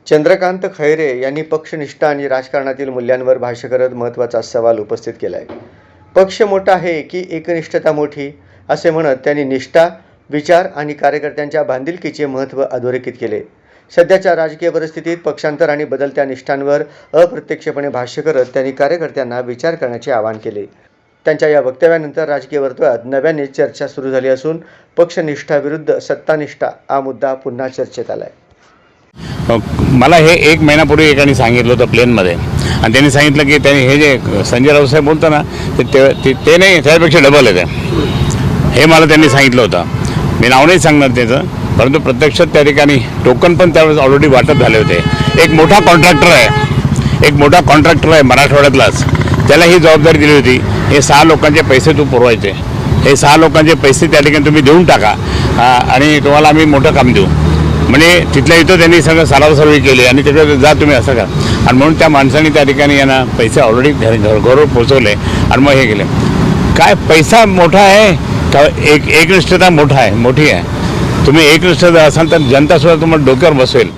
चंद्रकांत खैरे यांनी पक्षनिष्ठा आणि राजकारणातील मूल्यांवर भाष्य करत महत्त्वाचा सवाल उपस्थित केला आहे. पक्ष मोठा आहे की एकनिष्ठता मोठी, असे म्हणत त्यांनी निष्ठा, विचार आणि कार्यकर्त्यांच्या बांधिलकीचे महत्त्व अधोरेखित केले. सध्याच्या राजकीय परिस्थितीत पक्षांतर आणि बदलत्या निष्ठांवर अप्रत्यक्षपणे भाष्य करत त्यांनी कार्यकर्त्यांना विचार करण्याचे आवाहन केले. त्यांच्या या वक्तव्यानंतर राजकीय वर्तुळात नव्याने चर्चा सुरू झाली असून पक्षनिष्ठा विरुद्ध सत्तानिष्ठा हा मुद्दा पुन्हा चर्चेत आला आहे. मला हे 1 महिन्यापूर्वी एकाने सांगितलं होतं प्लेनमध्ये, आणि त्यांनी सांगितलं की त्यांनी हे जे संजय राऊत साहेब बोलतो ना ते नाही, त्यापेक्षा डबल आहे ते. हे मला त्यांनी सांगितलं होतं. मी नाव नाही सांगणार त्याचं, परंतु प्रत्यक्षात त्या ठिकाणी टोकन पण त्यावेळेस ऑलरेडी वाटप झाले होते. एक मोठा कॉन्ट्रॅक्टर आहे मराठवाड्यातलाच, त्याला ही जबाबदारी दिली होती. हे 6 लोकांचे पैसे तू पुरवायचे, हे 6 लोकांचे पैसे त्या ठिकाणी तुम्ही देऊन टाका आणि तुम्हाला आम्ही मोठं काम देऊ. म्हणजे तिथल्या इथं त्यांनी सगळं सरावसरवी केली आणि त्याच्यात जा तुम्ही असं का, आणि म्हणून त्या माणसाने त्या ठिकाणी यांना पैसे ऑलरेडी घरोघर पोचवले आणि मग हे केले. काय पैसा मोठा आहे का एकनिष्ठता मोठी आहे? तुम्ही एकनिष्ठता असाल तर जनतासुद्धा तुम्हाला डोक्यावर बसवेल.